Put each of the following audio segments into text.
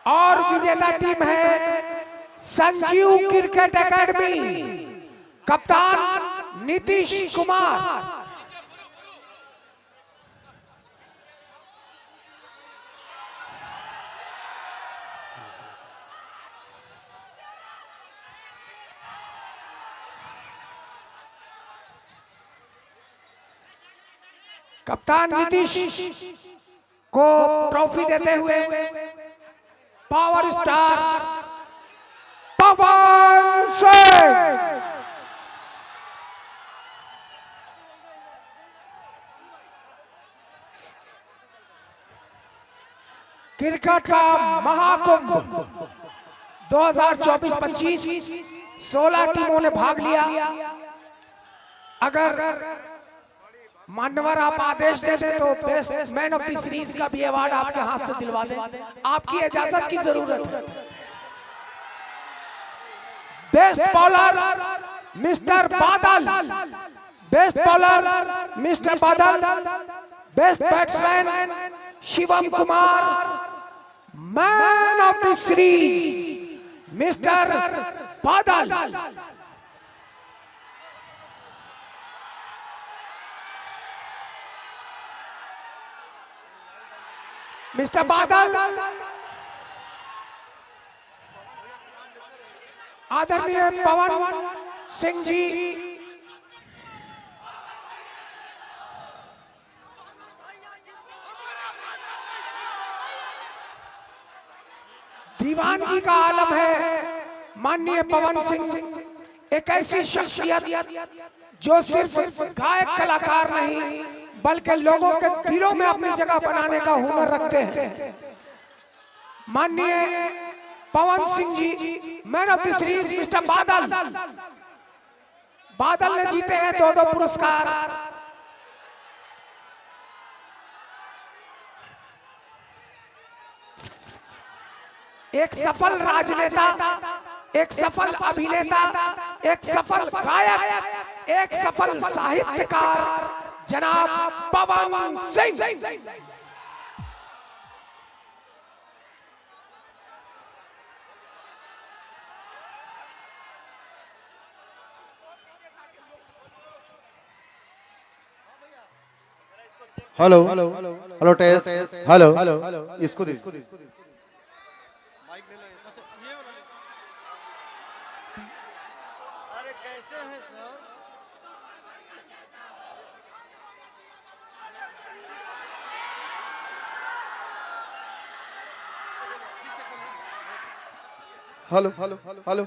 और विजेता टीम है संजीव क्रिकेट एकेडमी, कप्तान नीतीश कुमार। कप्तान नीतीश को ट्रॉफी देते हुए power star Pawan Singh. Cricket का महाकुंभ 2024-25 16 टीमों ने भाग लिया। अगर मान्यवर आप आदेश दे दे तो best man of the series का भी अवार्ड आपके हाथ से दिलवा दें, आपकी इजाजत की जरूरत है। बेस्ट बॉलर मिस्टर बादल, बेस्ट बॉलर मिस्टर बादल, best batsman Shivam Kumar, man of the series mister बादल। मिस्टर बादल आदरणीय पवन सिंह जी, दीवानगी का आलम है। माननीय पवन सिंह एक ऐसी शख्सियत जो सिर्फ गायक कलाकार नहीं बल्कि लोगों के दिलों में अपनी जगह बनाने का हुनर रखते हैं। माननीय Pawan Singh ji man of the series mister Badal, Badal ने जीते हैं 2 पुरस्कार। एक सफल राजनेता, एक सफल अभिनेता, एक सफल गायक, एक सफल साहित्यकार जनाब Pawan Singh. Hello hello test, hello इसको दे। अरे कैसे हैं सर? हेलो हेलो हेलो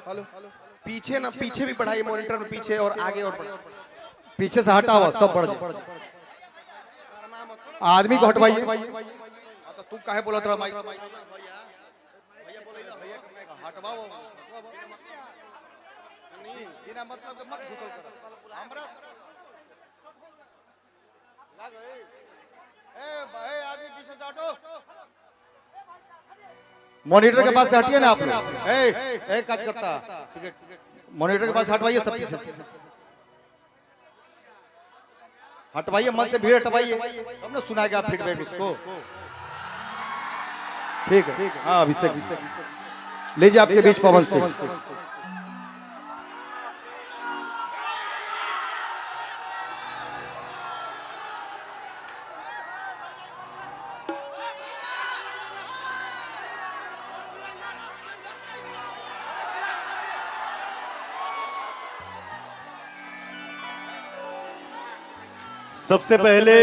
पीछे ना, पीछे भी बढ़ाइए मॉनिटर में, पीछे और आगे और पीछे से हटा हुआ सब बढ़ जाए। आदमी को हटवाइए। तो तू काहे बोला था माइक? भैया बोले ना, भैया हटवाओ नहीं, बिना मतलब के मत घुसल कर हमरा लग ए भाई आदमी पीछे से हटो। मॉनिटर के पास से हटिए ना आप लोग। ए काज करता मॉनिटर के पास हटवाइए सब पीछे से, हटवाइए, मन से भीड़ हटवाइए, तब ना सुनाएगा फीडबैक उसको। ठीक है हाँ अभिषेक लीजिए आपके बीच पवन सिंह। सबसे पहले